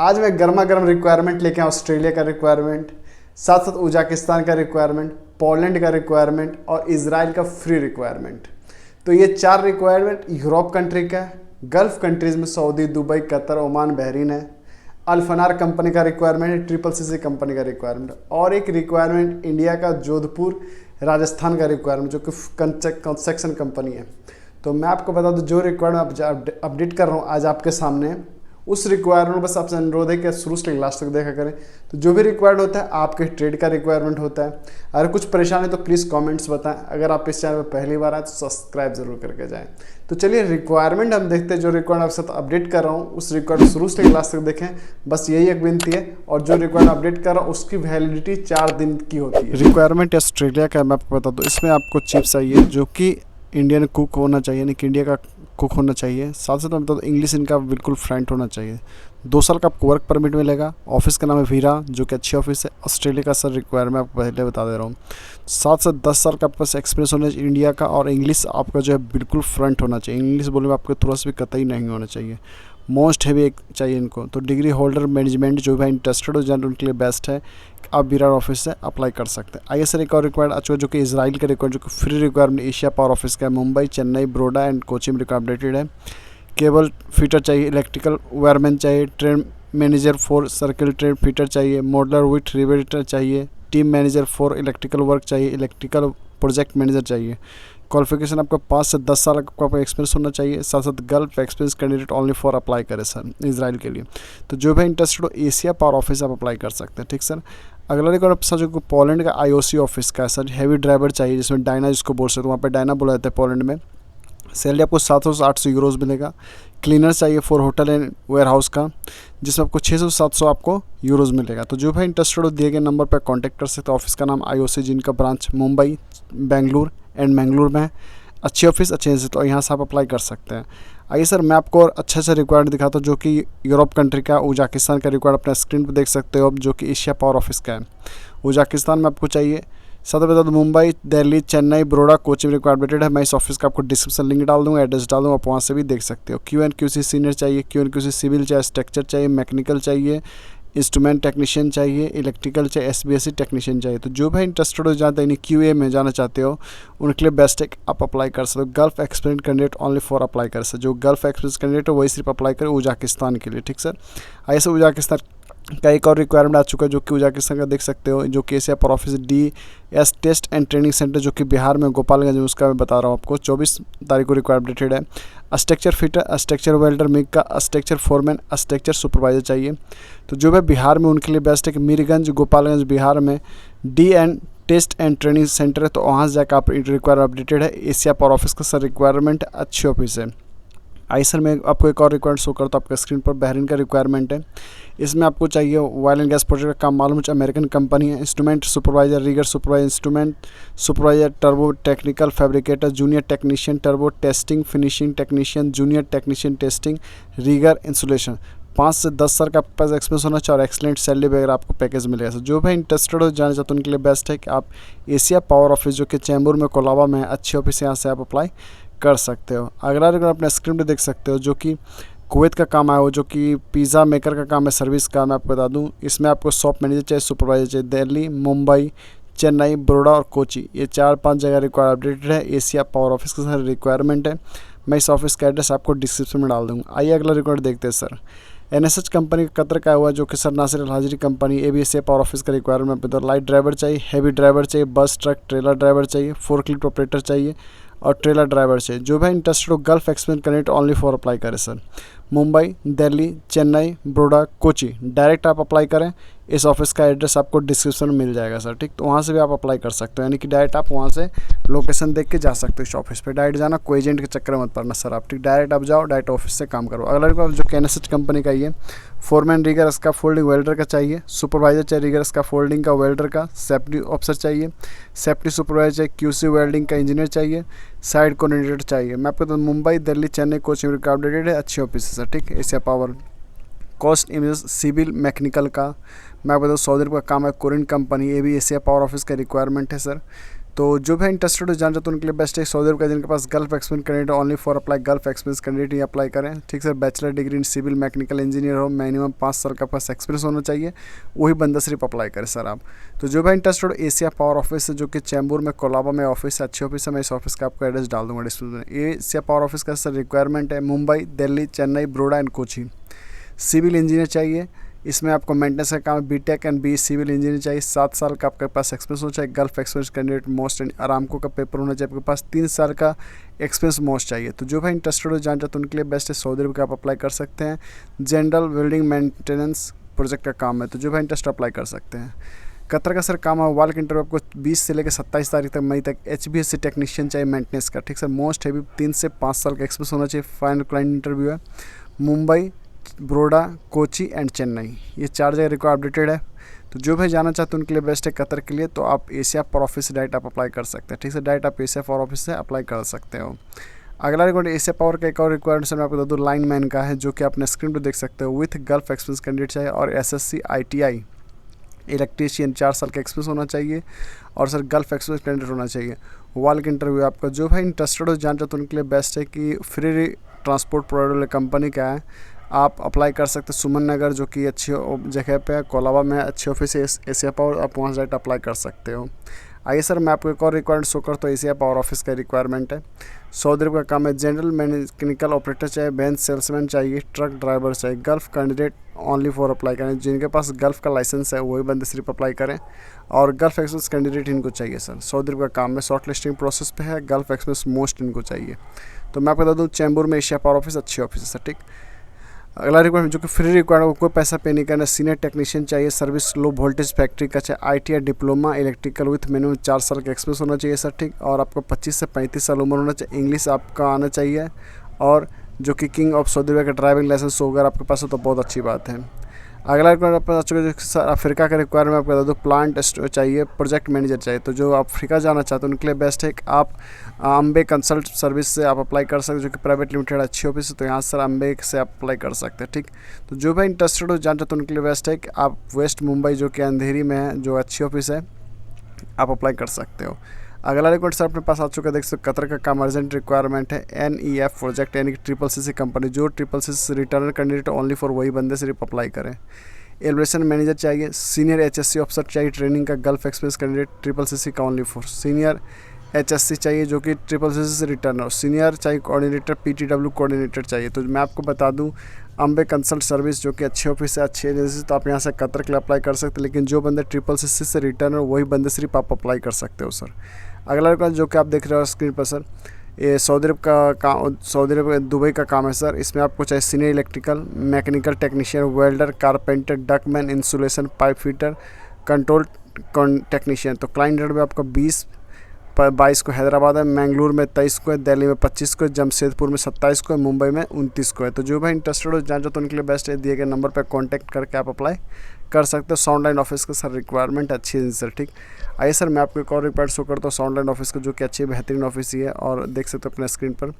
आज मैं गर्मा गर्म रिक्वायरमेंट लेके आया ऑस्ट्रेलिया का रिक्वायरमेंट, साथ साथ उज़्बेकिस्तान का रिक्वायरमेंट, पोलैंड का रिक्वायरमेंट और इजराइल का फ्री रिक्वायरमेंट। तो ये 4 रिक्वायरमेंट यूरोप कंट्री का है। गल्फ़ कंट्रीज़ में Saudi, Dubai, Qatar, Oman, Bahrain है। अल्फनार कंपनी का रिक्वायरमेंट है, ट्रिपल सीसी कंपनी का रिक्वायरमेंट, और एक रिक्वायरमेंट इंडिया का जोधपुर राजस्थान का रिक्वायरमेंट जो कि कंस्ट्रक्शन कंपनी है। तो मैं आपको बता दूं, जो रिक्वायरमेंट अपडेट कर रहा हूँ आज आपके सामने, उस रिक्वायरमेंट बस आपसे अनुरोध है कि शुरू से लास्ट तक देखा करें। तो जो भी रिक्वायर्ड होता है आपके ट्रेड का रिक्वायरमेंट होता है। अगर कुछ परेशानी तो प्लीज़ कमेंट्स बताएं। अगर आप इस चैनल पर पहली बार आए तो सब्सक्राइब जरूर करके जाएं। तो चलिए रिक्वायरमेंट हम देखते हैं। जो रिक्वायरमेंट आपके साथ अपडेट कर रहा हूँ उस रिक्वायरमेंट शुरू से लास्ट तक देखें, बस यही एक विनती है। और जो रिक्वायरमेंट अपडेट कर रहा हूँ उसकी वैलिडिटी 4 दिन की होती है। रिक्वायरमेंट ऑस्ट्रेलिया का मैं आपको बता दूँ, इसमें आपको चिप चाहिए जो कि इंडियन कुक होना चाहिए, यानी कि इंडिया का कुक होना चाहिए। साथ साथ मैं बता दूँ इंग्लिश इनका बिल्कुल फ्लुएंट होना चाहिए। 2 साल का आपको वर्क परमिट मिलेगा। ऑफिस का नाम है वीरा, जो कि अच्छी ऑफिस है। ऑस्ट्रेलिया का सर रिक्वायरमेंट आपको पहले बता दे रहा हूँ। साथ साथ 10 साल का आपके पास एक्सपीरियंस होना चाहिए इंडिया का, और इंग्लिश आपका जो है बिल्कुल फ्लुएंट होना चाहिए। इंग्लिश बोलने में आपको थोड़ा सा भी कतई नहीं होना चाहिए। मोस्ट हैवी एक चाहिए इनको। तो डिग्री होल्डर मैनेजमेंट जो भी इंटरेस्टेड हो जाए उनके लिए बेस्ट है। आप विरार ऑफिस से अप्लाई कर सकते हैं। आइए सर एक और रिक्वायर्ड अच्छा जो कि इजराइल का रिक्वायर्ड, जो कि free requirement Asia power office का है। मुंबई, चेन्नई, बड़ौदा एंड कोची में रिक्वायरमेंट है। केबल फिटर चाहिए, इलेक्ट्रिकल वायरमैन चाहिए, train manager for circle train fitter चाहिए, मॉडलर विथ रिवेटर चाहिए, team manager for electrical work चाहिए, इलेक्ट्रिकल प्रोजेक्ट मैनेजर चाहिए। क्वालिफिकेशन आपका 5 से 10 साल का एक्सपीरियंस होना चाहिए। साथ साथ gulf experience candidate only for apply करें सर इजराइल के लिए। तो जो भी इंटरेस्टेड हो एशिया पावर ऑफिस आप अप्लाई कर सकते हैं, ठीक सर। अगला रिक्वायरमेंट सर जो पोलैंड का आईओसी ऑफिस का है सर, हैवी ड्राइवर चाहिए जिसमें डायना जिसको बोल सकते हैं, वहाँ पर डायना बोला जाता है पोलैंड में। सैलरी आपको 700 से 800 यूरोज़ मिलेगा। क्लीनर चाहिए for hotel and warehouse का, जिसमें आपको 600 से 700 आपको यूरोज़ मिलेगा। तो जो भी इंटरेस्टेड हो दिए गए नंबर पर कांटेक्ट कर सकते हैं। ऑफिस का नाम आईओसी, जिनका ब्रांच मुंबई, बेंगलुरु एंड मैंगलोर में है। अच्छी ऑफिस अच्छे से, तो यहाँ से आप अप्लाई कर सकते हैं। आइए सर मैं आपको और अच्छे से रिक्वायर्ड दिखाता हूँ जो कि यूरोप कंट्री का, उज़्बेकिस्तान का रिक्वायर्ड अपने स्क्रीन पर देख सकते हो आप, जो कि एशिया पावर ऑफिस का है। उज़्बेकिस्तान में आपको चाहिए। साथ बता दो मुंबई, दिल्ली, चेन्नई, बड़ौदा, कोची में रिक्वायरमेंट है। मैं इस ऑफिस का आपको डिस्क्रिप्शन लिंक डाल दूँगा, एड्रेस डाल दूँगा, आप वहाँ से भी देख सकते हो। QNQC सीनियर चाहिए, QNQC सिविल चाहिए, स्ट्रक्चर चाहिए, मैकेनिकल चाहिए, इंस्ट्रूमेंट टेक्नीशियन चाहिए, इलेक्ट्रिकल चाहिए, SBSC टेक्नीशियन चाहिए। तो जो भी इंटरेस्टेड हो जाते हैं QA में जाना चाहते हो उनके लिए बेस्ट है आप अप्लाई कर सकते हो। Gulf experience candidate only for apply कर सकते। जो गल्फ एक्सपीरियंस कैंडिडेट है वही सिर्फ अप्लाई करें उज़्बेकिस्तान के लिए, ठीक सर। ऐसे उज़्बेकिस्तान का एक और रिक्वायरमेंट आ चुका है जो कि उज़्बेकिस्तान का देख सकते हो, जो कि Asia power office DS test and training centre जो कि बिहार में गोपालगंज में, उसका मैं बता रहा हूँ आपको। 24 तारीख को रिक्वायरमेंट है। Structure fitter, structure welder, MiG का, स्ट्रक्चर फोरमैन, स्ट्रक्चर सुपरवाइजर चाहिए। तो जो है बिहार में उनके लिए बेस्ट है कि मीरगंज, गोपालगंज बिहार में टेस्ट एंड ट्रेनिंग सेंटर है। तो वहाँ से जाकर आप रिक्वायरमेंट अपडेटेड है। एशिया पावर ऑफिस का सर रिक्वायरमेंट अच्छी ऑफिस है। आई सर मैं आपको एक और रिक्वायरमेंट शो करता हूँ आपका स्क्रीन पर। बहरीन का रिक्वायरमेंट है। इसमें आपको चाहिए ऑयल एंड गैस प्रोजेक्ट का काम, मालूम है अमेरिकन कंपनी है। Instrument supervisor, rigger supervisor, instrument supervisor, turbo technical fabricator, junior technician, turbo testing finishing technician, junior technician testing, rigger insulation. 5 से 10 साल का पास एक्सपीरियंस होना चाहिए और एक्सलेंट सैलरी वगैरह आपको पैकेज मिलेगा। सर जो भी इंटरेस्टेड हो जाना चाहते हैं उनके लिए बेस्ट है कि आप एशिया पावर ऑफिस जो कि चैम्बूर में, कोलाबा में, अच्छी ऑफिस यहाँ से आप अप्लाई कर सकते हो। अगला रिक्वायरमेंट अपने स्क्रीन पे देख सकते हो जो कि कुवैत का काम आया हो, जो कि पिज़्ज़ा मेकर का काम है, सर्विस का मैं आपको बता दूं। इसमें आपको शॉप मैनेजर चाहिए, सुपरवाइजर चाहिए। दिल्ली, मुंबई, चेन्नई, बड़ौदा और कोची, ये 4-5 जगह रिक्वायर अपडेटेड है। एशिया पावर ऑफिस का सर रिक्वायरमेंट है। मैं इस ऑफिस का एड्रेस आपको डिस्क्रिप्शन में डाल दूँगा। आइए अगला रिक्वायरमेंट देखते हैं सर। NSH कंपनी का कतर का हुआ जो कि सर नासिर अल हाजिरी कंपनी, एशिया पावर ऑफिस का रिक्वायरमेंट। लाइट ड्राइवर चाहिए, हैवी ड्राइवर चाहिए, बस ट्रक ट्रेलर ड्राइवर चाहिए, फोर्कलिफ्ट ऑपरेटर चाहिए और ट्रेलर ड्राइवर चाहिए। जो भी इंटरेस्टेड हो gulf experience candidate only for apply करें सर। मुंबई, दिल्ली, चेन्नई, बड़ौदा, कोची, डायरेक्ट आप अप्लाई करें। इस ऑफिस का एड्रेस आपको डिस्क्रिप्शन में मिल जाएगा सर, ठीक। तो वहाँ से भी आप अप्लाई कर सकते हो, यानी कि डायरेक्ट आप वहाँ से लोकेशन देख के जा सकते हो इस ऑफिस पे। डायरेक्ट जाना, कोई एजेंट के चक्कर मत पड़ना सर आप, ठीक। डायरेक्ट आप जाओ, डायरेक्ट ऑफिस से काम करो। अगला जो NSH कंपनी का ये फोरमैन, रीगर इसका फोल्डिंग वेल्डर का चाहिए, सुपरवाइजर चाहिए रीगर इसका फोल्डिंग का वेल्डर का, सेफ्टी ऑफिसर चाहिए, सेफ्टी सुपरवाइजर चाहिए, QC वेल्डिंग का इंजीनियर चाहिए, साइड कोऑर्डिनेटर चाहिए। मैं आपको तो मुंबई, दिल्ली, चेन्नई, कोची में अपडेटेड है, अच्छी ऑफिस है सर, ठीक। Asia power cost image civil mechanical का मैं बताऊँ सऊदी अरब का काम है, कोरियन कंपनी, ये भी एशिया पावर ऑफिस का रिक्वायरमेंट है सर। तो जो भी इंटरेस्टेड हो जान चाहते हैं उनके लिए बेस्ट है सऊदी अरब का, जिनके पास gulf experience candidate only for apply gulf experience candidate ही अप्लाई करें। ठीक sir, bachelor degree in civil mechanical engineer हो, मिनिमम 5 साल का पास एक्सपीरियंस होना चाहिए, वही बंदा सिर्फ अप्लाई करें सर आप। तो जो भी इंटरेस्टेड हो एशिया पावर ऑफिस जो कि चैम्बूर में कोलाबा में ऑफिस है, अच्छी ऑफिस है, मैं इस ऑफिस का आपको एड्रेस डाल दूंगा डिस्क्रिप्शन में। ये एशिया पावर ऑफिस का सर रिक्वायरमेंट है Mumbai, Delhi, Chennai, Baroda and Kochi. Civil engineer चाहिए, इसमें आपको मेंटेनेंस का काम है, BTech and B civil engineer चाहिए, 7 साल का आपके पास एक्सपीरियंस होना चाहिए, Gulf experience candidate most and Aramco का पेपर होना चाहिए, आपके पास 3 साल का एक्सपीरियंस मोस्ट चाहिए। तो जो भाई इंटरेस्टेड हो जान चाहते हैं उनके लिए बेस्ट है सऊदी अरब का, आप अप्लाई कर सकते हैं। जनरल बिल्डिंग मेंटेनेंस प्रोजेक्ट का काम है, तो जो भाई इंटरेस्ट अप्लाई कर सकते हैं। कतर का सर काम है वाल्क इंटरव्यू आपको 20 से लेकर 27 तारीख तक मई तक HBSC टेक्नीशियन चाहिए मेंटेनेंस का। ठीक सर, मोस्ट हैवी 3 से 5 साल का एक्सपीरियंस होना चाहिए। फाइनल क्लाइंट इंटरव्यू है मुंबई, बड़ौदा, कोची एंड चेन्नई, ये 4 जगह रिकॉर्ड अपडेटेड है। तो जो भी जाना चाहते हैं उनके लिए बेस्ट है कतर के लिए, तो आप एशिया पावर ऑफिस से डायरेक्ट आप अप्लाई कर सकते हैं। ठीक है, डायरेक्ट आप एशिया पावर ऑफिस से अप्लाई कर सकते हो। अगला रिक्वायरमेंट एशिया पावर का एक और रिक्वायरमेंट मैं आपको बता दूँ लाइन मैन का है, जो कि आपने स्क्रीन पर देख सकते हो। विथ गल्फ एक्सपीरियंस कैंडिडेट चाहिए और SSC ITI इलेक्ट्रीशियन 4 साल का एक्सपीरियंस होना चाहिए और सर गल्फ एक्सपीरियंस कैंडिडेट होना चाहिए। वाल्क इंटरव्यू आपका जो भाई इंटरेस्टेड हो जान चाहते हैं उनके लिए बेस्ट है कि फ्री ट्रांसपोर्ट प्रोवाइडर वाले कंपनी का है, आप अप्लाई कर सकते हैं। सुमन नगर जो कि अच्छी जगह पे है, कोलाबा में अच्छी ऑफिस है एशिया पावर, आप वहाँ डायरेक्ट अप्लाई कर सकते हो। आइए सर मैं आपको एक और रिक्वायरमेंट शो करता हूँ, एशिया पावर ऑफिस का रिक्वायरमेंट है। सऊदी अरब का काम है, जनरल मैकेनिकल ऑपरेटर चाहिए, बेंच सेल्समैन चाहिए, ट्रक ड्राइवर चाहिए, gulf candidate only for apply करें। जिनके पास गल्फ का लाइसेंस है वही बंदे सिर्फ अप्लाई करें और गल्फ एक्सपीरियंस कैंडिडेट इनको चाहिए सर। सऊदी अरब का काम में शॉर्ट लिस्टिंग प्रोसेस पे है, गल्फ एक्सपीरियंस मोस्ट इनको चाहिए। तो मैं आपको बता दूँ चैम्बूर में एशिया पावर ऑफिस अच्छी ऑफिस है सर। ठीक, अगला रिक्वायरमेंट जो कि फ्री रिक्वायरमेंट, कोई पैसा पे नहीं करना, सीनियर टेक्नीशियन चाहिए, सर्विस लो वोल्टेज फैक्ट्री का चाहिए, ITI diploma electrical with minimum 4 साल का एक्सपीरियंस होना चाहिए सर। ठीक, और आपको 25 से 35 साल उम्र होना चाहिए, इंग्लिश आपका आना चाहिए और जो कि किंग ऑफ सऊदी अरब का ड्राइविंग लाइसेंस हो अगर आपके पास हो तो बहुत अच्छी बात है। अगला रिक्वायरमेंट आप चुके सर अफ्रीका का रिक्वायरमेंट आपको बता दो, प्लांट चाहिए, प्रोजेक्ट मैनेजर चाहिए। तो जो अफ्रीका जाना चाहते हैं उनके लिए बेस्ट है कि आप अम्बे कंसल्ट सर्विस से आप अप्लाई कर सकते हो, जो कि प्राइवेट लिमिटेड अच्छी ऑफिस है, तो यहाँ सर अम्बे से आप अप्लाई कर सकते हैं। ठीक, तो जो भी इंटरेस्टेड हो जान चाहते हैं उनके लिए बेस्ट है कि आप वेस्ट मुंबई जो कि अंधेरी में है, जो अच्छी ऑफिस है, आप अप्लाई कर सकते हो। अगला रिक्वायरमेंट सर अपने पास आ चुका है, देख सकते कतर का काम अर्जेंट रिक्वायरमेंट है, NEF प्रोजेक्ट यानी कि CCC कंपनी, जो CCC returner candidate only for वही बंदे सिर्फ अप्लाई करें। एलिवेशन मैनेजर चाहिए, सीनियर HSC ऑफिसर चाहिए ट्रेनिंग का, गल्फ एक्सपीरियंस कैंडिडेट CCC का ओनली फॉर, सीनियर HSC चाहिए जो कि CCC रिटर्नर, सीनियर चाहिए कोऑर्डिनेटर, PTW कोऑर्डिनेटर चाहिए। तो मैं आपको बता दूं अम्बे कंसल्ट सर्विस जो कि अच्छी ऑफिस है, अच्छी एजेंसी, तो आप यहाँ से कतर के लिए अप्लाई कर सकते हैं, लेकिन जो बंदे CCC से रिटर्नर वही बंदे सिर्फ आप अप्लाई कर सकते हो सर। अगला रिक्वायरमेंट जो कि आप देख रहे हो स्क्रीन पर सर, ये सऊदी अरब का काम, सऊदी अरब दुबई का काम है सर। इसमें आपको चाहिए senior electrical mechanical technician, welder, carpenter, ductman, insulation, pipe fitter, control technician. तो क्लाइंट रेट में आपका 22 को हैदराबाद है, मैंगलोर में 23 को है, दिल्ली में 25 को है, जमशेदपुर में 27 को है, मुंबई में 29 को है। तो जो भाई इंटरेस्टेड हो जान तो उनके लिए बेस्ट है, दिए गए नंबर पर कॉन्टैक्ट करके आप अप्लाई कर सकते हो। साउंड लाइन ऑफिस का सर रिक्वायरमेंट अच्छी है सर। ठीक, आइए सर मैं आपको एक और रिक्वायरमेंट शो करता हूँ साउंड लाइन ऑफिस का, जो कि अच्छी बेहतरीन ऑफिस ही है और देख सकते हो अपने स्क्रीन पर।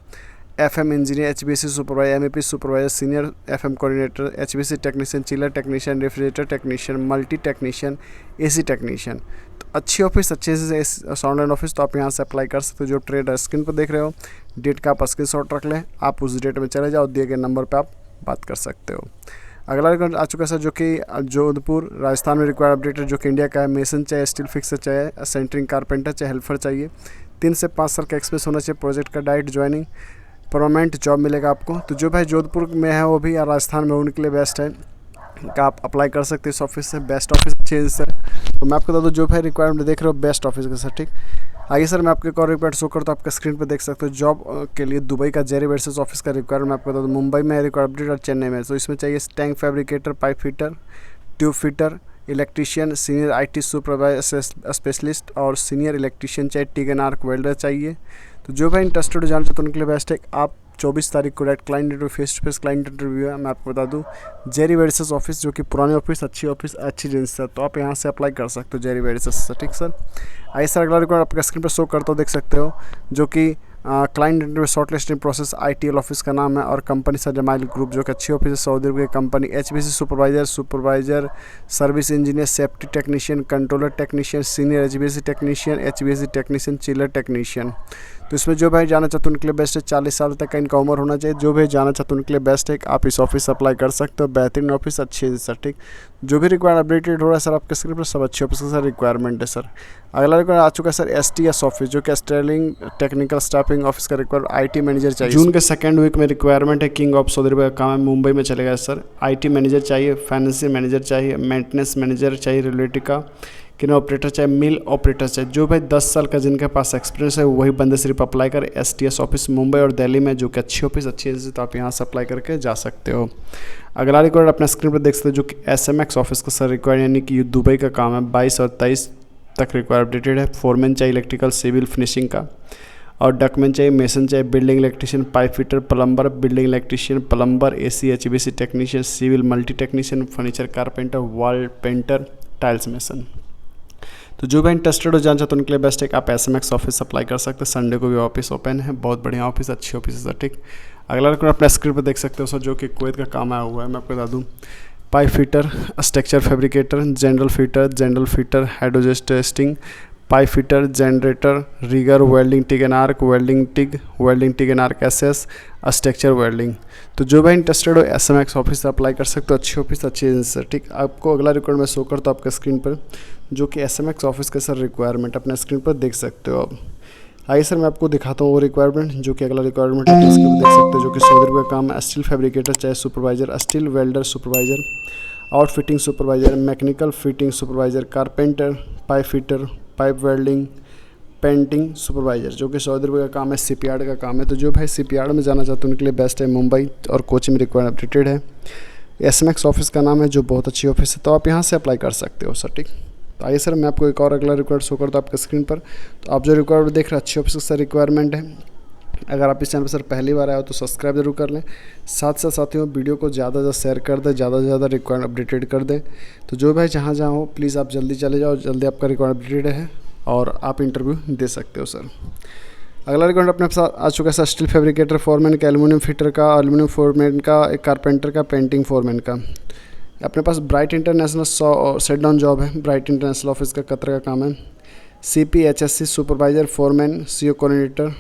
FM engineer, HBC supervisor, MEP supervisor, senior FM coordinator, HBC technician, chiller technician, refrigerator technician, multi technician, AC technician. तो अच्छी ऑफिस, अच्छे से साउंड लाइन ऑफिस, तो आप यहाँ से अप्लाई कर सकते हो। जो ट्रेड स्क्रीन पर देख रहे हो, डेट का आप स्क्रीनशॉट रख लें, आप उस डेट में चले जाओ, दिए गए नंबर पर आप बात कर सकते हो। अगला रिक्वायरमेंट आ चुका है सर, जो कि जोधपुर राजस्थान में रिक्वायर अपडेटेड, जो कि इंडिया का है। मेसन चाहिए, स्टील फिक्सर चाहिए, सेंटरिंग कारपेंटर चाहिए, हेल्पर चाहिए, 3 से 5 साल का एक्सपीरियंस होना चाहिए, प्रोजेक्ट का डायरेक्ट ज्वाइनिंग, परमानेंट जॉब मिलेगा आपको। तो जो भाई जोधपुर में है वो भी या राजस्थान में, उनके लिए बेस्ट है कि आप अप्लाई कर सकते हैं इस ऑफिस से। बेस्ट ऑफिस अच्छी है सर। तो मैं आपको बता दूँ जो भाई रिक्वायरमेंट देख रहे हो बेस्ट ऑफिस का सर। ठीक, आइए सर मैं आपको एक और रिक्वायरमेंट शो करता हूँ, आपका स्क्रीन पर देख सकते हो। जॉब के लिए दुबई का जेरी वर्सेस ऑफिस का रिक्वायरमेंट मैं आपको बता दूँ, मुंबई में रिक्वायरमेंट और चेन्नई में। तो इसमें चाहिए tank fabricator, pipe fitter, tube fitter, electrician, senior IT supervisor specialist और सीनियर इलेक्ट्रीशियन चाहिए, टिग एंड आर्क वेल्डर चाहिए। तो जो भाई इंटरेस्टेड जान चाहते हैं उनके लिए बेस्ट है। आप 24 तारीख को direct client interview, face to face client interview है। मैं आपको बता दूं जेरी वर्सेस ऑफिस, जो कि पुरानी ऑफिस, अच्छी एजेंसी है, तो आप यहाँ से अप्लाई कर सकते हो जेरी वर्सेस से। ठीक सर, आइए सर अगला रिक्वायरमेंट आपका स्क्रीन पर शो करता हो, देख सकते हो, जो कि client interview short listing process ITL office का नाम है, और कंपनी सर जमाइल ग्रुप जो कि अच्छी ऑफिस है, सऊदी अरब की company. HVAC supervisor service engineer, safety technician, controller technician, senior HVAC technician, HVAC technician, chiller technician. तो इसमें जो भाई जाना चाहते हैं उनके लिए बेस्ट है, 40 साल तक का इनका उम्र होना चाहिए। जो भी जाना चाहते हैं उनके लिए बेस्ट है, आप इस ऑफिस अप्लाई कर सकते हो। बेहतरीन ऑफिस, अच्छी है सर, ठीक। जो भी रिक्वायर्ड अपडेटेड हो रहा है सर आपके स्क्रीन पर, सब अच्छी ऑफिस का सर रिक्वायरमेंट है सर। अगला रिक्वायर्ड आ चुका है सर STS ऑफिस, जो कि स्टर्लिंग टेक्निकल स्टाफिंग ऑफिस का रिक्वायर्ड IT मैनेजर चाहिए। जून के सेकंड वीक में रिक्वायरमेंट है। किंग ऑफ सऊदी अरब का काम है, मुंबई में चलेगा सर। IT मैनेजर चाहिए, फाइनेंशियल मैनेजर चाहिए, मेंटेनेंस मैनेजर चाहिए, रिलेटिव का किन ऑपरेटर चाहिए, मिल ऑपरेटर चाहिए। जो भाई 10 साल का जिनके पास एक्सपीरियंस है वही बंदे सिर्फ अप्लाई कर। STS ऑफिस मुंबई और दिल्ली में, जो कि अच्छी ऑफिस अच्छी है, तो आप यहाँ से अप्लाई करके जा सकते हो। अगला रिक्वायर्ड अपने स्क्रीन पर देख सकते हो, जो कि SMX ऑफिस का सर रिक्वायर्ड, यानी कि दुबई का काम है। 22 और 23 तक रिक्वायर अपडेटेड है। फोरमैन चाहिए इलेक्ट्रिकल सिविल फिनिशिंग का, और डकमैन चाहिए, मेसन चाहिए, building electrician, pipe fitter, plumber, building electrician, plumber, AC HVAC technician, civil multi technician, furniture carpenter, wall painter, tiles mason. तो जो भी इंटरेस्टेड हो जाना चाहते हैं उनके लिए बेस्ट है कि आप SMX ऑफिस अप्लाई कर सकते हैं। संडे को भी ऑफिस ओपन है, बहुत बढ़िया ऑफिस, अच्छी ऑफिस है सर, ठीक। अगला रिक्वायर्ड अपने स्क्रीन पर देख सकते हो सर, जो कि कुवैत का काम आया हुआ है। मैं आपको बता दूँ, pipe fitter, structure fabricator, general fitter, hydrotest testing, pipe fitter, generator, rigger, welding TIG and arc, welding TIG and arc SS, structure welding. तो जो भाई इंटरेस्टेड हो SMX ऑफिस से अप्लाई कर सकते हो, अच्छी ऑफिस अच्छी है सर, ठीक। आपको अगला रिक्वायर्ड मैं शो करता हूँ आपके स्क्रीन पर, जो कि SMX ऑफिस का सर रिक्वायरमेंट अपने स्क्रीन पर देख सकते हो आप। आइए सर मैं आपको दिखाता हूँ वो रिक्वायरमेंट, जो कि अगला रिक्वायरमेंट है, इसके देख सकते हो, जो कि सऊदी अरब का काम है। स्टील फैब्रिकेटर चाहिए supervisor, steel welder supervisor, outfitting supervisor, mechanical fitting supervisor, carpenter, pipe fitter, pipe welding, painting supervisor, जो कि सऊदी अरब का काम है। शिपयार्ड का काम है। तो जो भाई शिपयार्ड में जाना चाहते हैं उनके लिए बेस्ट है, मुंबई और कोची में रिक्वायर्ड अपडेटेड है। SMX ऑफिस का नाम है, जो बहुत अच्छी ऑफिस है, तो आप यहाँ से अप्लाई कर सकते हो सर, ठीक। तो आइए सर मैं आपको एक और अगला रिक्वायर्ड शो करता हूँ आपके स्क्रीन पर। तो आप जो रिक्वायर्ड देख रहे हैं, अच्छी ऑफिस का सर रिक्वायरमेंट है। अगर आप इस चैनल पर सर पहली बार आए हो तो सब्सक्राइब जरूर कर लें। साथ साथ साथियों वीडियो को ज़्यादा से ज़्यादा शेयर कर दें, ज़्यादा से ज़्यादा रिक्वायर्ड अपडेटेड कर दें। तो जो भाई जहाँ जहाँ हो प्लीज़ आप जल्दी चले जाओ, जल्दी आपका रिक्वायर्ड अपडेटेड है और आप इंटरव्यू दे सकते हो सर। अगला रिक्वायर्ड अपने साथ आ चुका है सर, स्टील फैब्रिकेटर फोरमैन का, एल्यूमिनियम फिटर का, एल्यूमिनियम फोरमैन का, एक कारपेंटर का, पेंटिंग फोरमैन का। अपने पास bright international set down job है, ब्राइट इंटरनेशनल ऑफिस का कतर का काम है। CPHSC supervisor, foreman, CO coordinator,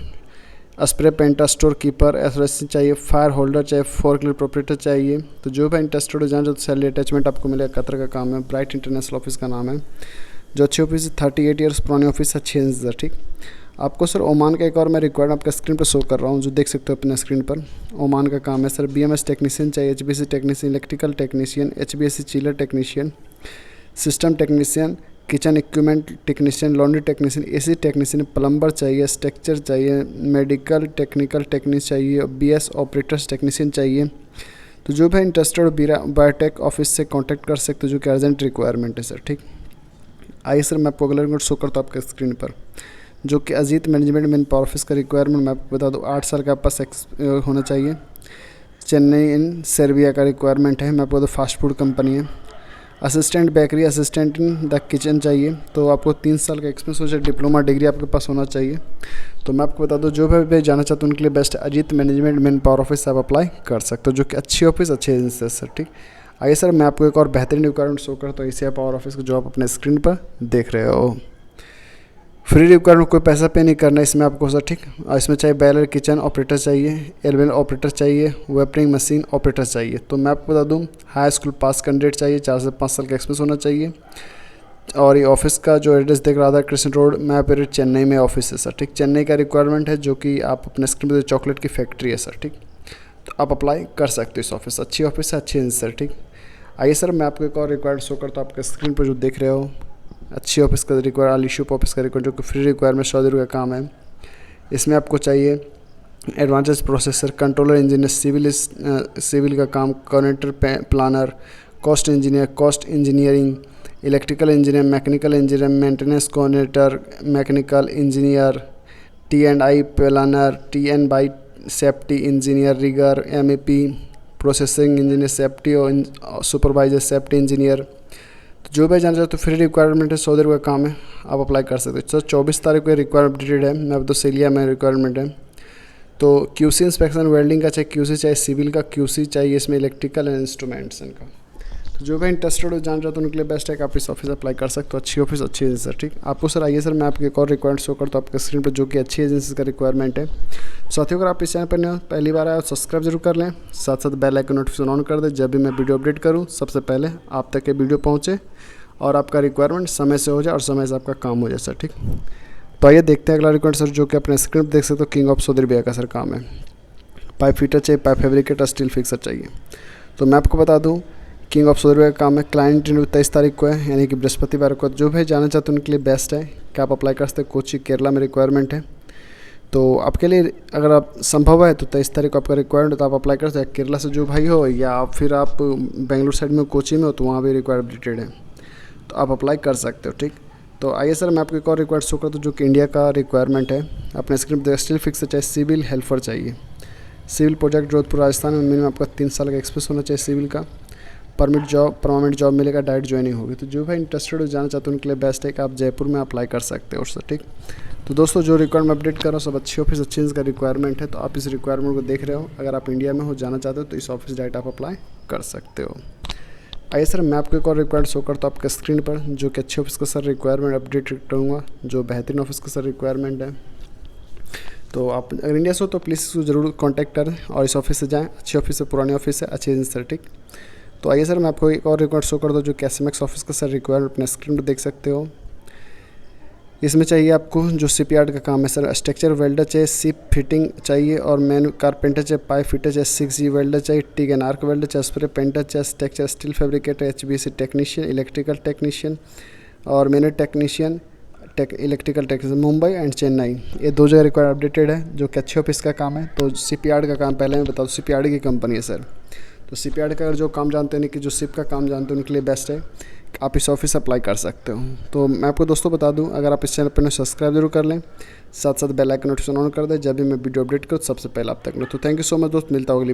spray painter, store keeper, association चाहिए, फायर होल्डर चाहिए, फोर्कलिफ्ट ऑपरेटर चाहिए। तो जो भी इंटरेस्टेड हो जाए, जो सैलरी अटैचमेंट आपको मिलेगा, कतर का काम है, ब्राइट इंटरनेशनल ऑफिस का नाम है, जो अच्छी ऑफिस 38 ईयर्स पुरानी ऑफिस, अच्छी है, ठीक। आपको सर ओमान का एक और मैं रिक्वायर्ड आपका स्क्रीन पर शो कर रहा हूँ, जो देख सकते हो अपने स्क्रीन पर। ओमान का काम है सर, BMS टेक्नीशियन चाहिए, HBC technician, electrical technician, HBAC chiller technician, system technician, kitchen equipment technician, laundry technician, AC technician, plumber चाहिए, स्ट्रक्चर चाहिए, मेडिकल टेक्निकल टेक्नीशियन चाहिए, BS ऑपरेटर्स टेक्नीशियन चाहिए। तो जो भी इंटरेस्टेड बायोटेक ऑफिस से कांटेक्ट कर सकते हो, जो कि अर्जेंट रिक्वायरमेंट है सर, ठीक। आइए सर मैं आपको अगला रिक्वायर्ड शो करता हूँ आपके स्क्रीन पर, जो कि Ajit management man power office का रिक्वायरमेंट मैं आपको बता दूँ, 8 साल का आपके पास होना चाहिए। चेन्नई इन सर्बिया का रिक्वायरमेंट है। मैं आपको बता दूँ फास्ट फूड कंपनी है। Assistant bakery, assistant in the kitchen चाहिए। तो आपको 3 साल का एक्सपीरियंस हो चाहिए, डिप्लोमा डिग्री आपके पास होना चाहिए। तो मैं आपको बता दूँ जो भी जाना चाहते हैं उनके लिए बेस्ट है Ajit management man power office, आप अप्लाई कर सकते हो, जो कि अच्छी ऑफिस अच्छी एजेंसी है सर, ठीक। आइए सर मैं आपको एक और बेहतरीन रिक्वायरमेंट शो करता हूँ ACI पावर ऑफिस को, जो आप अपने स्क्रीन पर देख रहे हो। फ्री रिक्वायरमेंट, कोई पैसा पे नहीं करना इसमें आपको सर, ठीक। और इसमें चाहिए बैलर किचन ऑपरेटर चाहिए, एलवेल ऑपरेटर चाहिए, वेपरिंग मशीन ऑपरेटर चाहिए। तो मैं आपको बता दूं हाई स्कूल पास कैंडिडेट चाहिए, 4 से 5 साल का एक्सपीरियंस होना चाहिए। और ये ऑफिस का जो एड्रेस देख रहा था कृष्ण रोड मैपेरिट चेन्नई में ऑफिस है सर, ठीक। चेन्नई का रिक्वायरमेंट है, जो कि आप अपने स्क्रीन पर चॉकलेट की फैक्ट्री है सर, ठीक। तो आप अप्लाई कर सकते हो इस ऑफिस, अच्छी ऑफिस है, अच्छी है सर, ठीक। आइए सर मैं आपको एक और रिक्वायर्ड शो करता हूँ आपके स्क्रीन पर, जो देख रहे हो अच्छी ऑफिस का रिक्वायर, अलीशूप ऑफिस का रिक्वायर, जो कि फ्री रिक्वायरमेंट सऊदी अरब का काम है। इसमें आपको चाहिए advance processor, controller engineer, civil का काम, coordinator, planner, cost engineering, electrical engineer, mechanical engineer, maintenance coordinator, mechanical engineer, T&I planner, T&I safety engineer, rigger, MEP processing engineer, safety और सुपरवाइजर सेफ्टी इंजीनियर। तो जो भी जाना चाहते तो फ्री रिक्वायरमेंट है, सऊदी अरब का काम है, आप अप्लाई कर सकते हो सर। 24 तारीख को रिक्वायरमेंट अपडेटेड है। मैं अब तो सेलिया में रिक्वायरमेंट है, तो QC इंस्पेक्शन वेल्डिंग का, चाहे QC चाहे सिविल का QC चाहिए, इसमें इलेक्ट्रिकल एंड इंस्ट्रूमेंट्स इनका। तो जो भी इंटरेस्टेड हो जान रहा तो उनके लिए बेस्ट है कि आप इस ऑफिस अप्लाई कर सकते हो। अच्छी ऑफिस, अच्छी एजेंसी सर। ठीक, आपको सर आइए सर मैं आपके एक और रिक्वायरमेंट शो करता हूँ आपके स्क्रीन पर, जो कि अच्छी एजेंसी का रिक्वायरमेंट है। साथियों, अगर आप इस चैनल पर नए हो, पहली बार आए, सब्सक्राइब जरूर कर लें, साथ साथ बेल आइकन नोटिफिकेशन ऑन कर दें। जब भी मैं वीडियो अपडेट करूँ सबसे पहले आप तक ये वीडियो पहुँचे और आपका रिक्वायरमेंट समय से हो जाए और समय से आपका काम हो जाए सर। ठीक, तो आइए देखते हैं अगला रिक्वायरमेंट सर, जो कि अपने स्क्रीन पर देख सकते हो। किंग ऑफ सऊदी अरबिया का सर काम है। पाइप फिटर चाहिए, पाइप फैब्रिकेटर, स्टील फिक्सर चाहिए। तो मैं आपको बता दूं किंग ऑफ सऊदी अरबिया का काम है। क्लाइंट इंटरव्यू 23 तारीख को है, यानी कि बृहस्पतिवार को। जो भी जाना चाहते हैं उनके लिए बेस्ट है कि आप अप्लाई कर सकते हैं। कोची केरला में रिक्वायरमेंट है, तो आपके लिए अगर आप संभव है तो 23 तारीख को आपका रिक्वायरमेंट तो आप अप्लाई कर सकते हैं। केरला से जो भाई हो या फिर आप बेंगलुरु साइड में कोची में हो तो वहाँ भी रिक्वायर्ड अपडेटेड है, तो आप अप्लाई कर सकते हो। ठीक, तो आइए सर मैं आपको एक और रिक्वायर्ड शो करता हूँ, जो कि इंडिया का रिक्वायरमेंट है। अपने स्क्रीन पर स्टील फिक्सर चाहिए, सिविल हेल्पर चाहिए। सिविल प्रोजेक्ट जोधपुर राजस्थान में। मिनिमम आपका 3 साल का एक्सपीरियंस होना चाहिए सिविल का। परमानेंट जॉब मिलेगा, डायरेक्ट ज्वाइनिंग होगी। तो जो भाई इंटरेस्टेड हो जाना चाहते हैं उनके लिए बेस्ट है कि आप जयपुर में अप्लाई कर सकते हो सर। ठीक, तो दोस्तों जो रिक्वायरमेंट अपडेट कर रहा हूँ सब अच्छी ऑफिस, अच्छी इसका रिक्वायरमेंट है। तो आप इस रिक्वायरमेंट को देख रहे हो, अगर आप इंडिया में हो, जाना चाहते हो तो इस ऑफिस डायरेक्ट आप अप्लाई कर सकते हो। आइए सर मैं आपको एक और रिक्वायरमेंट शो करता हूँ आपके स्क्रीन पर, जो कि अच्छी ऑफिस का सर रिक्वायरमेंट अपडेट करूँगा, जो बेहतरीन ऑफिस का सर रिक्वायरमेंट है। तो आप अगर इंडिया से हो तो प्लीज़ इसको ज़रूर कांटेक्ट करें और इस ऑफिस से जाएं। अच्छी ऑफिस है, पुरानी ऑफिस है, अच्छी एजेंसी है। ठीक, तो आइए सर मैं आपको एक और रिक्वायरमेंट शो कर दूँ, जो कैसमेक्स ऑफिस का सर रिक्वायरमेंट अपने स्क्रीन पर देख सकते हो। इसमें चाहिए आपको जो शिपयार्ड का काम है सर। स्ट्रक्चर वेल्डर चाहिए, शिप फिटिंग चाहिए और मैन कारपेंटर चाहिए, पाइप फिटर चाहिए, 6G वेल्डर चाहिए, टिग एंड आर्क वेल्डर चाहिए, स्प्रे पेंटर चाहिए, structure steel fabricator, HVAC technician, electrical technician और manual technician, electrical technician. Mumbai and Chennai, ये 2 जगह रिक्वायर अपडेटेड है, जो कि अच्छे ऑफिस का काम है। तो शिपयार्ड का काम पहले मैं बता दूँ, शिपयार्ड की कंपनी है सर। तो शिपयार्ड का अगर जो काम जानते हैं कि जो शिप का काम जानते हैं उनके लिए बेस्ट है, आप इस ऑफिस अप्लाई कर सकते हो। तो मैं आपको दोस्तों बता दूं, अगर आप इस चैनल पर सब्सक्राइब जरूर कर लें, साथ साथ बेल आइकन नोटिफिकेशन ऑन कर दें। जब भी मैं वीडियो अपडेट करूँ सबसे पहले आप तक। तो थैंक यू सो मच दोस्त, मिलता होगा।